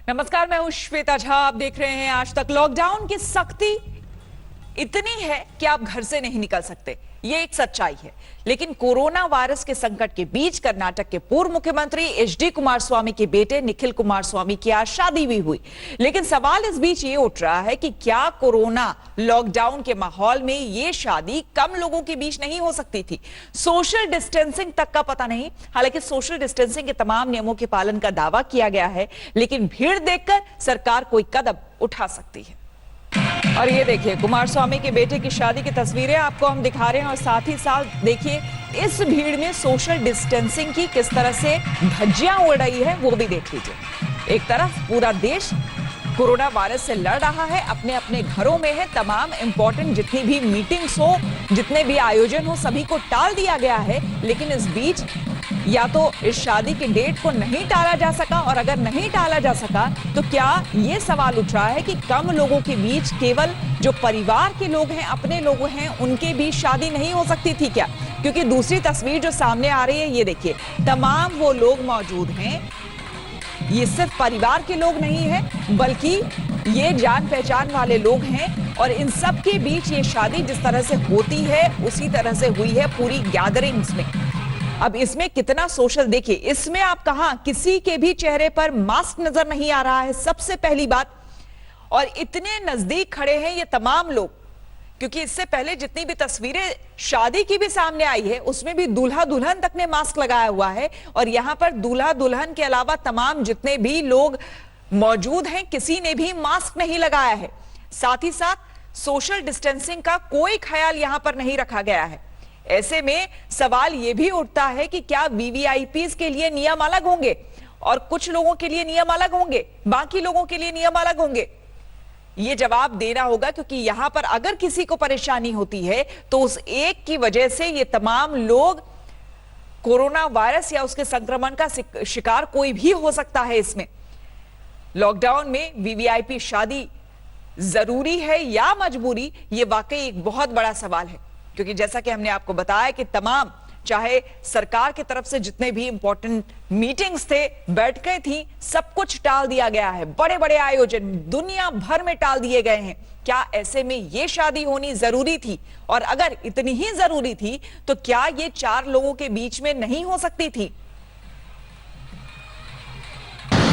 नमस्कार, मैं हूं श्वेता झा। आप देख रहे हैं आज तक। लॉकडाउन की सख्ती इतनी है कि आप घर से नहीं निकल सकते, ये एक सच्चाई है। लेकिन कोरोना वायरस के संकट के बीच कर्नाटक के पूर्व मुख्यमंत्री एचडी कुमारस्वामी के बेटे निखिल कुमारस्वामी की आज शादी भी हुई। लेकिन सवाल इस बीच ये उठ रहा है कि क्या कोरोना लॉकडाउन के माहौल में ये शादी कम लोगों के बीच नहीं हो सकती थी? सोशल डिस्टेंसिंग तक का पता नहीं। हालांकि सोशल डिस्टेंसिंग के तमाम नियमों के पालन का दावा किया गया है, लेकिन भीड़ देखकर सरकार कोई कदम उठा सकती है। और ये देखिए, कुमारस्वामी के बेटे की शादी की तस्वीरें आपको हम दिखा रहे हैं। और साथ ही साथ देखिए इस भीड़ में सोशल डिस्टेंसिंग की किस तरह से धज्जियां उड़ रही है, वो भी देख लीजिए। एक तरफ पूरा देश कोरोना वायरस से लड़ रहा है, अपने अपने घरों में है। तमाम इंपॉर्टेंट जितनी भी मीटिंग्स हो, जितने भी आयोजन हो, सभी को टाल दिया गया है। लेकिन इस बीच या तो इस शादी के डेट को नहीं टाला जा सका, और अगर नहीं टाला जा सका तो क्या ये सवाल उठ रहा है कि कम लोगों के बीच केवल जो परिवार के लोग हैं, अपने लोग हैं, उनके बीच शादी नहीं हो सकती थी क्या? क्योंकि दूसरी तस्वीर जो सामने आ रही है, ये देखिए, तमाम वो लोग मौजूद हैं। ये सिर्फ परिवार के लोग नहीं हैं, बल्कि ये जान पहचान वाले लोग हैं। और इन सब के बीच ये शादी जिस तरह से होती है उसी तरह से हुई है पूरी गैदरिंग्स में। अब इसमें कितना सोशल, देखिए इसमें आप कहां किसी के भी चेहरे पर मास्क नजर नहीं आ रहा है, सबसे पहली बात। और इतने नजदीक खड़े हैं ये तमाम लोग, क्योंकि इससे पहले जितनी भी तस्वीरें शादी की भी सामने आई है उसमें भी दूल्हा दुल्हन तक ने मास्क लगाया हुआ है। और यहां पर दूल्हा दुल्हन के अलावा तमाम जितने भी लोग मौजूद हैं, किसी ने भी मास्क नहीं लगाया है। साथ ही साथ सोशल डिस्टेंसिंग का कोई ख्याल यहां पर नहीं रखा गया है। ऐसे में सवाल यह भी उठता है कि क्या वीवीआईपीज के लिए नियम अलग होंगे और कुछ लोगों के लिए नियम अलग होंगे, बाकी लोगों के लिए नियम अलग होंगे? ये जवाब देना होगा, क्योंकि यहां पर अगर किसी को परेशानी होती है तो उस एक की वजह से ये तमाम लोग कोरोना वायरस या उसके संक्रमण का शिकार कोई भी हो सकता है। इसमें लॉकडाउन में वीवीआईपी शादी जरूरी है या मजबूरी, ये वाकई एक बहुत बड़ा सवाल है। क्योंकि जैसा कि हमने आपको बताया कि तमाम, चाहे सरकार की तरफ से जितने भी इंपॉर्टेंट मीटिंग्स थे, बैठकें थी, सब कुछ टाल दिया गया है। बड़े बड़े आयोजन दुनिया भर में टाल दिए गए हैं। क्या ऐसे में ये शादी होनी जरूरी थी? और अगर इतनी ही जरूरी थी तो क्या ये 4 लोगों के बीच में नहीं हो सकती थी?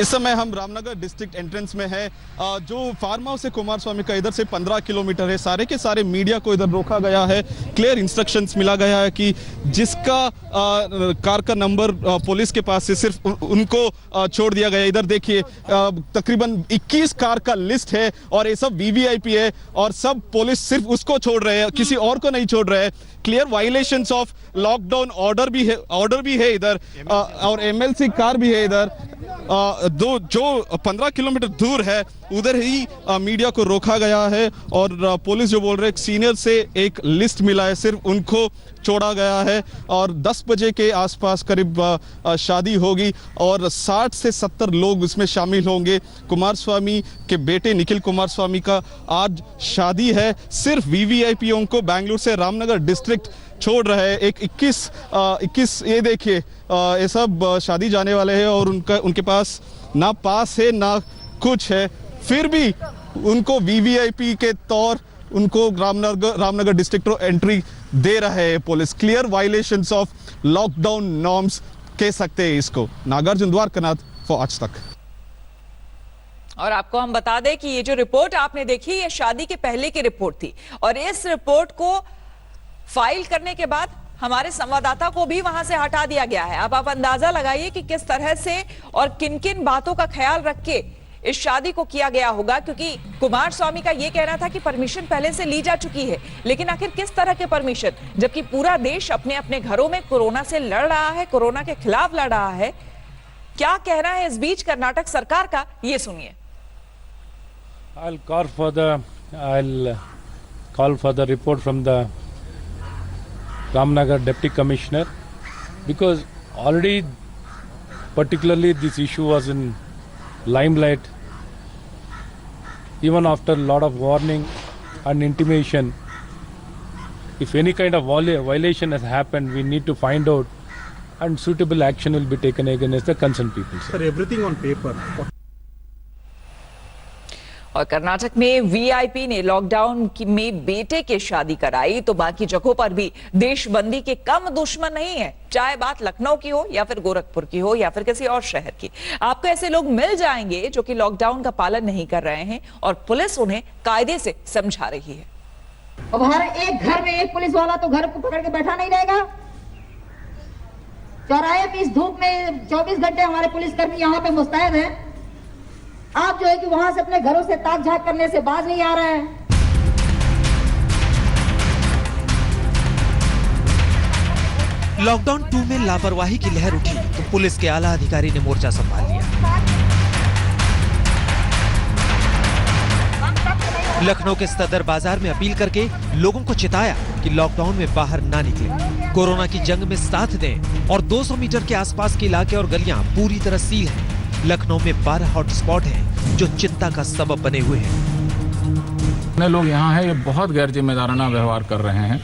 इस समय हम रामनगर डिस्ट्रिक्ट एंट्रेंस में है। जो फार्म हाउस है कुमारस्वामी का, इधर से 15 किलोमीटर है। सारे के सारे मीडिया को इधर रोका गया है। क्लियर इंस्ट्रक्शंस मिला गया है कि जिसका कार का नंबर पुलिस के पास है सिर्फ उनको छोड़ दिया गया। इधर देखिए तकरीबन 21 कार का लिस्ट है और ये सब वीवीआईपी है और सब पुलिस सिर्फ उसको छोड़ रहे हैं, किसी और को नहीं छोड़ रहे हैं। Clear violations of lockdown order भी है इधर, और एमएलसी कार भी है इधर। जो 15 किलोमीटर दूर है उधर ही मीडिया को रोका गया है। और पुलिस जो बोल रहे हैं, सीनियर से एक लिस्ट मिला है, सिर्फ उनको छोड़ा गया है। और 10 बजे के आसपास करीब शादी होगी और 60 से 70 लोग इसमें शामिल होंगे। कुमारस्वामी के बेटे निखिल कुमारस्वामी का आज शादी है। सिर्फ वीवीआईपीओं को बेंगलुरु से रामनगर डिस्ट्रिक्ट छोड़ रहे हैं। एक 21 ये देखिए, ये सब शादी जाने वाले हैं और उनके पास ना पास है ना कुछ है, फिर भी उनको वीवीआईपी के तौर उनको रामनगर डिस्ट्रिक्ट एंट्री दे रहे हैं police. Clear violations of lockdown norms कह सकते हैं इसको। नागार्जुन द्वारकानाथ फॉर आज तक। और आपको हम बता दें कि ये जो रिपोर्ट आपने देखी, ये शादी के पहले की रिपोर्ट थी। और इस रिपोर्ट को फाइल करने के बाद हमारे संवाददाता को भी वहां से हटा दिया गया है। अब आप अंदाजा लगाइए कि किस तरह से और किन किन बातों का ख्याल रख के इस शादी को किया गया होगा। क्योंकि कुमारस्वामी का यह कहना था कि परमिशन पहले से ली जा चुकी है, लेकिन आखिर किस तरह के परमिशन, जबकि पूरा देश अपने अपने घरों में कोरोना से लड़ रहा है, कोरोना के खिलाफ लड़ रहा है। क्या कहना है इस बीच कर्नाटक सरकार का, ये सुनिए। I'll call for the report from the Ramnagar Deputy Commissioner, because already particularly this issue was in limelight. Even after a lot of warning and intimation, if any kind of violation has happened, we need to find out and suitable action will be taken against the concerned people. Sir, everything on paper. और कर्नाटक में VIP ने lockdown में बेटे की शादी कराई तो बाकी जगहों पर भी देशबंदी के कम दुश्मन नहीं है, चाहे बात लखनऊ की हो या फिर गोरखपुर की हो या फिर किसी और शहर की। आपको ऐसे लोग मिल जाएंगे जो कि लॉकडाउन का पालन नहीं कर रहे हैं और पुलिस उन्हें कायदे से समझा रही है। अब हर एक घर में एक पुलिस वाला तो घर को पकड़ के बैठा नहीं रहेगा। चौराहे पे इस धूप में 24 घंटे हमारे पुलिसकर्मी यहाँ पे मुस्तैद हैं। आप जो है कि वहां से अपने घरों से ताक झाक करने से बाज नहीं आ रहे हैं। लॉकडाउन 2 में लापरवाही की लहर उठी तो पुलिस के आला अधिकारी ने मोर्चा संभाल लिया। लखनऊ के सदर बाजार में अपील करके लोगों को चिताया कि लॉकडाउन में बाहर ना निकलें, कोरोना की जंग में साथ दें और 200 मीटर के आसपास के इलाके और गलियां पूरी तरह सील हैं। लखनऊ में 12 हॉटस्पॉट हैं जो चिंता का सबब बने हुए हैं। जितने लोग यहाँ हैं ये बहुत गैर जिम्मेदाराना व्यवहार कर रहे हैं।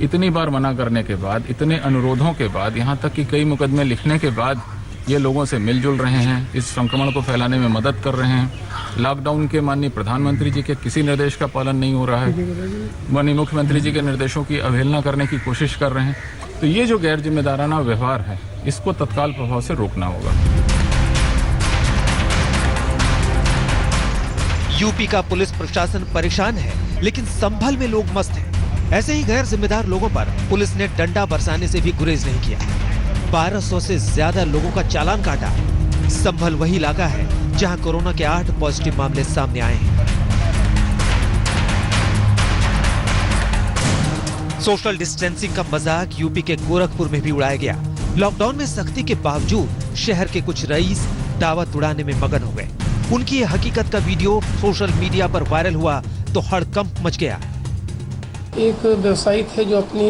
इतनी बार मना करने के बाद, इतने अनुरोधों के बाद, यहाँ तक कि कई मुकदमे लिखने के बाद ये लोगों से मिलजुल रहे हैं, इस संक्रमण को फैलाने में मदद कर रहे हैं। लॉकडाउन के माननीय प्रधानमंत्री जी के किसी निर्देश का पालन नहीं हो रहा है, माननीय मुख्यमंत्री जी के निर्देशों की अवहेलना करने की कोशिश कर रहे हैं। तो ये जो गैर जिम्मेदाराना व्यवहार है इसको तत्काल प्रभाव से रोकना होगा। यूपी का पुलिस प्रशासन परेशान है लेकिन संभल में लोग मस्त हैं। ऐसे ही गैर जिम्मेदार लोगों पर पुलिस ने डंडा बरसाने से भी गुरेज नहीं किया। 1200 से ज्यादा लोगों का चालान काटा। संभल वही इलाका है जहां कोरोना के 8 पॉजिटिव मामले सामने आए हैं। सोशल डिस्टेंसिंग का मजाक यूपी के गोरखपुर में भी उड़ाया गया। लॉकडाउन में सख्ती के बावजूद शहर के कुछ रईस दावत उड़ाने में मगन हो गए। उनकी ये हकीकत का वीडियो सोशल मीडिया पर वायरल हुआ तो हड़कंप मच गया। एक व्यवसायी थे जो अपनी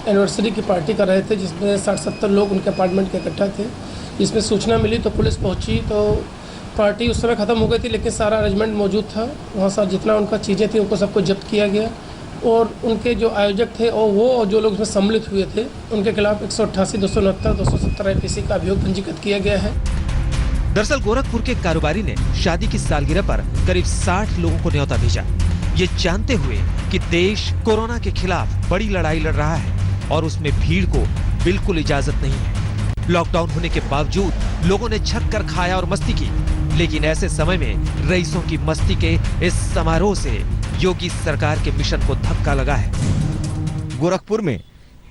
एनिवर्सरी की पार्टी कर रहे थे जिसमें 60-70 लोग उनके अपार्टमेंट के इकट्ठा थे। जिसमें सूचना मिली तो पुलिस पहुंची तो पार्टी उस समय ख़त्म हो गई थी लेकिन सारा अरेंजमेंट मौजूद था। वहाँ सारा जितना उनका चीज़ें थी उनको सबको जब्त किया गया और उनके जो आयोजक थे और वो और जो लोग इसमें सम्मिलित हुए थे उनके खिलाफ 188, 269, 270 IPC का अभियोग पंजीकृत किया गया है। दरअसल गोरखपुर के कारोबारी ने शादी की सालगिरह पर करीब 60 लोगों को न्योता भेजा, ये जानते हुए कि देश कोरोना के खिलाफ बड़ी लड़ाई लड़ रहा है और उसमें भीड़ को बिल्कुल इजाजत नहीं है। लॉकडाउन होने के बावजूद लोगों ने छक कर खाया और मस्ती की, लेकिन ऐसे समय में रईसों की मस्ती के इस समारोह से योगी सरकार के मिशन को धक्का लगा है। गोरखपुर में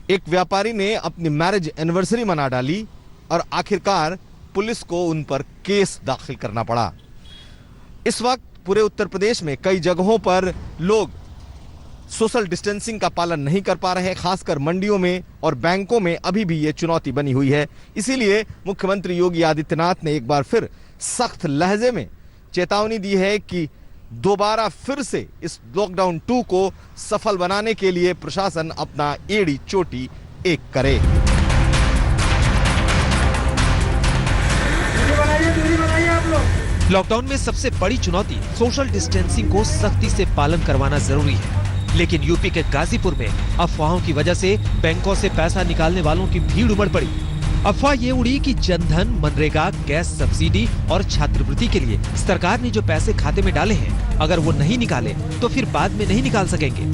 एक व्यापारी ने अपनी मैरिज एनिवर्सरी मना डाली और आखिरकार पुलिस को उन पर केस दाखिल करना पड़ा। इस वक्त पूरे उत्तर प्रदेश में कई जगहों पर लोग सोशल डिस्टेंसिंग का पालन नहीं कर पा रहे हैं, खासकर मंडियों में और बैंकों में अभी भी ये चुनौती बनी हुई है। इसीलिए मुख्यमंत्री योगी आदित्यनाथ ने एक बार फिर सख्त लहजे में चेतावनी दी है कि दोबारा फिर से इस लॉकडाउन 2 को सफल बनाने के लिए प्रशासन अपना एड़ी चोटी एक करे। लॉकडाउन में सबसे बड़ी चुनौती सोशल डिस्टेंसिंग को सख्ती से पालन करवाना जरूरी है, लेकिन यूपी के गाजीपुर में अफवाहों की वजह से बैंकों से पैसा निकालने वालों की भीड़ उमड़ पड़ी। अफवाह ये उड़ी कि जनधन, मनरेगा, गैस सब्सिडी और छात्रवृत्ति के लिए सरकार ने जो पैसे खाते में डाले हैं, अगर वो नहीं निकाले तो फिर बाद में नहीं निकाल सकेंगे।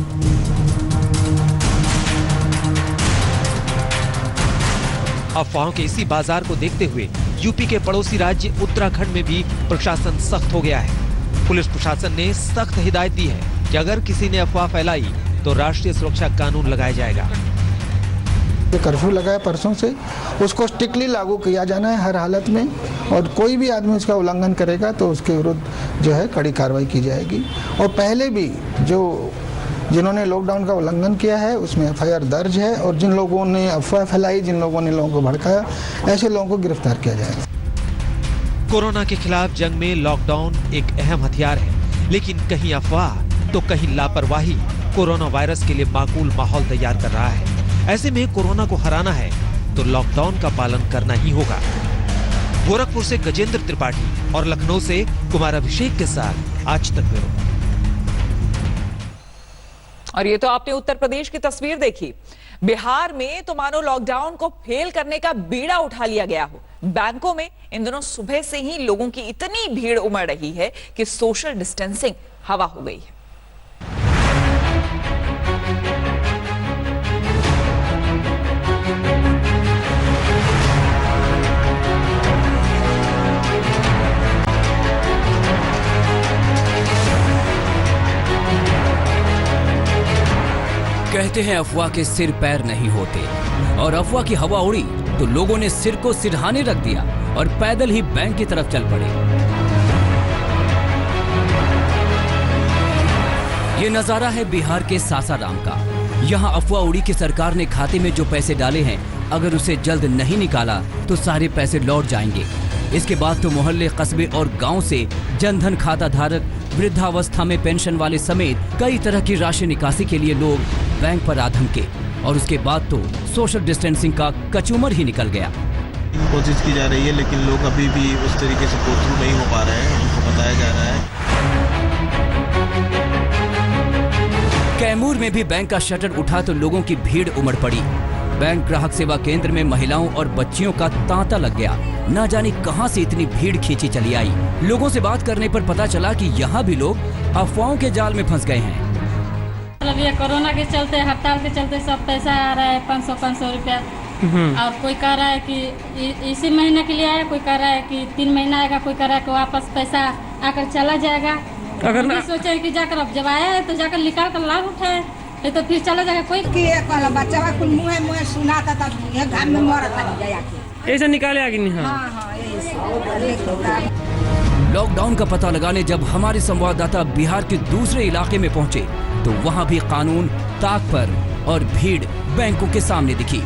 अफवाहों के इसी बाजार को देखते हुए यूपी के पड़ोसी राज्य उत्तराखंड में भी प्रशासन सख्त हो गया है। पुलिस प्रशासन ने सख्त हिदायत दी है कि अगर किसी ने अफवाह फैलाई तो राष्ट्रीय सुरक्षा कानून लगाया जाएगा। कर्फ्यू लगाया परसों से, उसको स्ट्रिक्टली लागू किया जाना है हर हालत में और कोई भी आदमी उसका उल्लंघन करेगा तो उसके विरुद्ध जो है कड़ी कार्रवाई की जाएगी। और पहले भी जिन्होंने लॉकडाउन का उल्लंघन किया है उसमें FIR दर्ज है और जिन लोगों ने अफवाह फैलाई, जिन लोगों ने लोगों को भड़काया, ऐसे लोगों को गिरफ्तार किया जाएगा। कोरोना के खिलाफ जंग में लॉकडाउन एक अहम हथियार है, लेकिन कहीं अफवाह तो कहीं लापरवाही कोरोना वायरस के लिए माकूल माहौल तैयार कर रहा है। ऐसे में कोरोना को हराना है तो लॉकडाउन का पालन करना ही होगा। गोरखपुर से गजेंद्र त्रिपाठी और लखनऊ से कुमार अभिषेक के साथ आज तक ब्यूरो। और ये तो आपने उत्तर प्रदेश की तस्वीर देखी। बिहार में तो मानो लॉकडाउन को फेल करने का बीड़ा उठा लिया गया हो। बैंकों में इन दिनों सुबह से ही लोगों की इतनी भीड़ उमड़ रही है कि सोशल डिस्टेंसिंग हवा हो गई है। कहते हैं अफवाह के सिर पैर नहीं होते, और अफवाह की हवा उड़ी तो लोगों ने सिर को सिरहाने रख दिया और पैदल ही बैंक की तरफ चल पड़े। ये नजारा है बिहार के सासाराम का। यहाँ अफवाह उड़ी कि सरकार ने खाते में जो पैसे डाले हैं, अगर उसे जल्द नहीं निकाला तो सारे पैसे लौट जाएंगे। इसके बाद तो मोहल्ले, कस्बे और गांव से जनधन खाता धारक, वृद्धावस्था में पेंशन वाले समेत कई तरह की राशि निकासी के लिए लोग बैंक पर आ धमके, और उसके बाद तो सोशल डिस्टेंसिंग का कचूमर ही निकल गया। कोशिश की जा रही है, लेकिन लोग अभी भी उस तरीके से गो थ्रू नहीं हो पा रहे हैं। उनको बताया जा रहा है। कैमूर में भी बैंक का शटर उठा तो लोगों की भीड़ उमड़ पड़ी। बैंक ग्राहक सेवा केंद्र में महिलाओं और बच्चियों का तांता लग गया। न जाने कहां से इतनी भीड़ खींची चली आई। लोगों से बात करने पर पता चला कि यहाँ भी लोग अफवाहों के जाल में फंस गए हैं। मतलब ये कोरोना के चलते, हड़ताल के चलते सब पैसा आ रहा है 500 रुपया, और कोई कह रहा है कि इसी महीने के लिए आया, कोई कह रहा है कि 3 महीना आएगा, कोई कह रहा है कि वापस पैसा आकर चला जाएगा। अगर नहीं सोचे कि जाकर अब जब आया है तो जाकर निकाल कर लाभ उठाए, नहीं तो फिर चला जाएगा। कोई बच्चा मुँह सुना था तब घर में मर था, ऐसा निकाले आगे नहीं। लॉकडाउन का पता लगाने जब हमारे संवाददाता बिहार के दूसरे इलाके में पहुंचे तो वहां भी कानून ताक पर और भीड़ बैंकों के सामने दिखी।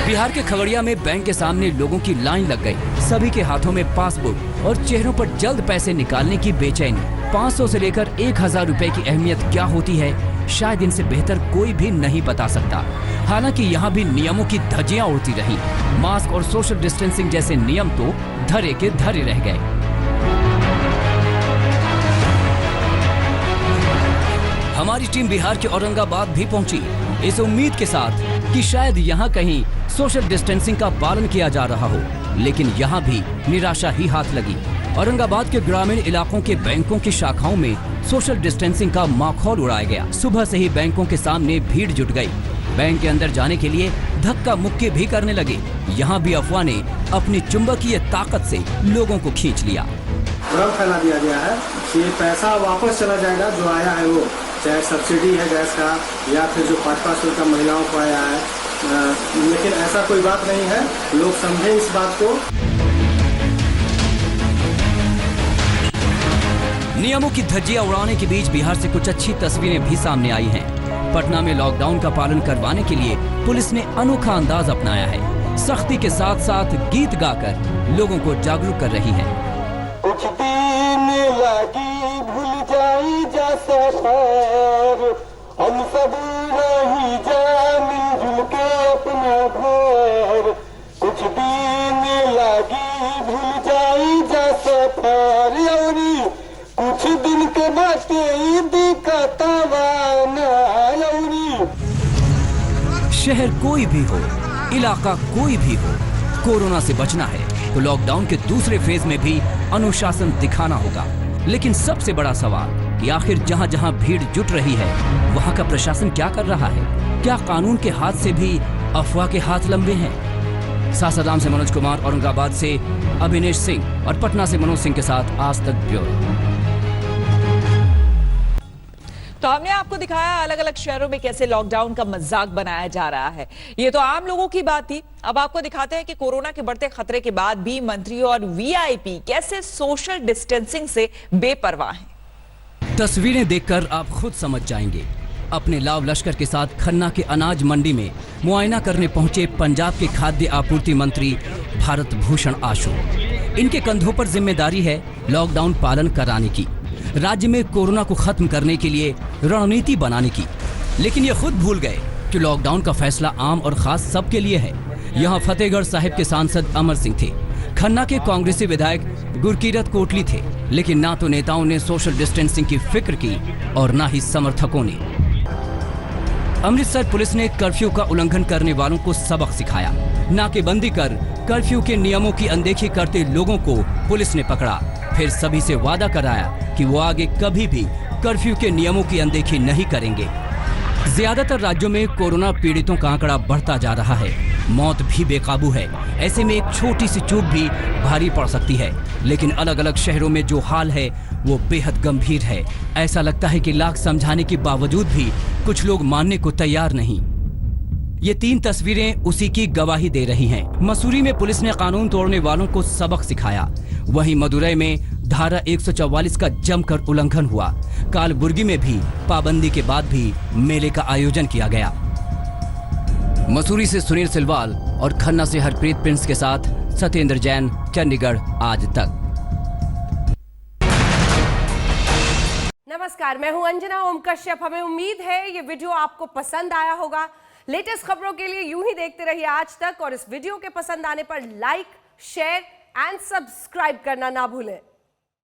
बिहार के खगड़िया में बैंक के सामने लोगों की लाइन लग गई। सभी के हाथों में पासबुक और चेहरों पर जल्द पैसे निकालने की बेचैनी। 500 से लेकर 1000 रुपए की अहमियत क्या होती है, शायद इनसे बेहतर कोई भी नहीं बता सकता। हालांकि यहाँ भी नियमों की धज्जियां उड़ती रहीं। मास्क और सोशल डिस्टेंसिंग जैसे नियम तो धरे के धरे रह गए। हमारी टीम बिहार के औरंगाबाद भी पहुंची, इस उम्मीद के साथ कि शायद यहाँ कहीं सोशल डिस्टेंसिंग का पालन किया जा रहा हो, लेकिन यहाँ भी निराशा ही हाथ लगी। औरंगाबाद के ग्रामीण इलाकों के बैंकों की शाखाओं में सोशल डिस्टेंसिंग का माहौल उड़ाया गया। सुबह से ही बैंकों के सामने भीड़ जुट गई। बैंक के अंदर जाने के लिए धक्का मुक्के भी करने लगे। यहाँ भी अफवाह ने अपनी चुंबकीय ताकत से लोगों को खींच लिया। भ्रम फैला दिया गया है कि पैसा वापस चला जाएगा जो आया है, वो चाहे सब्सिडी है गैस का या फिर जो 5-5 रुपये का महिलाओं को आया है, लेकिन ऐसा कोई बात नहीं है। लोग समझें इस बात को। नियमों की धज्जियां उड़ाने के बीच बिहार से कुछ अच्छी तस्वीरें भी सामने आई हैं। पटना में लॉकडाउन का पालन करवाने के लिए पुलिस ने अनोखा अंदाज अपनाया है। सख्ती के साथ साथ गीत गाकर लोगों को जागरूक कर रही है। कुछ दिन लगी भूल जाई जा सफर, हम सब नहीं जानी जुल के अपना घर। कुछ दिन लगी भूल जाई जा सफर, यौरी कुछ दिन के बाते शहर कोई भी हो, इलाका कोई भी हो, कोरोना से बचना है तो लॉकडाउन के दूसरे फेज में भी अनुशासन दिखाना होगा। लेकिन सबसे बड़ा सवाल कि आखिर जहां जहां भीड़ जुट रही है वहां का प्रशासन क्या कर रहा है? क्या कानून के हाथ से भी अफवाह के हाथ लंबे हैं? सासाराम से मनोज कुमार, औरंगाबाद से अभिनेश सिंह और पटना से मनोज सिंह के साथ आज तक ब्यूरो। तो हमने आपको दिखाया अलग अलग शहरों में कैसे लॉकडाउन का मजाक बनाया जा रहा है। ये तो आम लोगों की बात थी। अब आपको दिखाते हैं कि कोरोना के बढ़ते खतरे के बाद भी मंत्री और वीआईपी कैसे सोशल डिस्टेंसिंग से बेपरवाह हैं। तस्वीरें देखकर आप खुद समझ जाएंगे। अपने लाव लश्कर के साथ खन्ना के अनाज मंडी में मुआयना करने पहुंचे पंजाब के खाद्य आपूर्ति मंत्री भारत भूषण आशु। इनके कंधों पर जिम्मेदारी है लॉकडाउन पालन कराने की, राज्य में कोरोना को खत्म करने के लिए रणनीति बनाने की। लेकिन ये खुद भूल गए कि लॉकडाउन का फैसला आम और खास सबके लिए है। यहाँ फतेहगढ़ साहिब के सांसद अमर सिंह थे, खन्ना के कांग्रेसी विधायक गुरकीरत कोटली थे, लेकिन ना तो नेताओं ने सोशल डिस्टेंसिंग की फिक्र की और ना ही समर्थकों ने। अमृतसर पुलिस ने कर्फ्यू का उल्लंघन करने वालों को सबक सिखाया। नाकेबंदी कर कर्फ्यू के नियमों की अनदेखी करते लोगों को पुलिस ने पकड़ा, फिर सभी से वादा कराया कि वो आगे कभी भी कर्फ्यू के नियमों की अनदेखी नहीं करेंगे। ज्यादातर राज्यों में कोरोना पीड़ितों का आंकड़ा बढ़ता जा रहा है, मौत भी बेकाबू है। ऐसे में एक छोटी सी चूक भी भारी पड़ सकती है, लेकिन अलग अलग शहरों में जो हाल है वो बेहद गंभीर है। ऐसा लगता है कि लाख समझाने के बावजूद भी कुछ लोग मानने को तैयार नहीं। ये 3 तस्वीरें उसी की गवाही दे रही हैं। मसूरी में पुलिस ने कानून तोड़ने वालों को सबक सिखाया, वहीं मदुरई में धारा 144 का जमकर उल्लंघन हुआ। कालबुर्गी में भी पाबंदी के बाद भी मेले का आयोजन किया गया। मसूरी से सुनील सिलवाल और खन्ना से हरप्रीत प्रिंस के साथ सत्येंद्र जैन, चंडीगढ़ आज तक। नमस्कार, मैं हूं अंजना ओम कश्यप। हमें उम्मीद है ये वीडियो आपको पसंद आया होगा। लेटेस्ट खबरों के लिए यूं ही देखते रहिए आज तक, और इस वीडियो के पसंद आने पर लाइक, शेयर एंड सब्सक्राइब करना ना भूलें।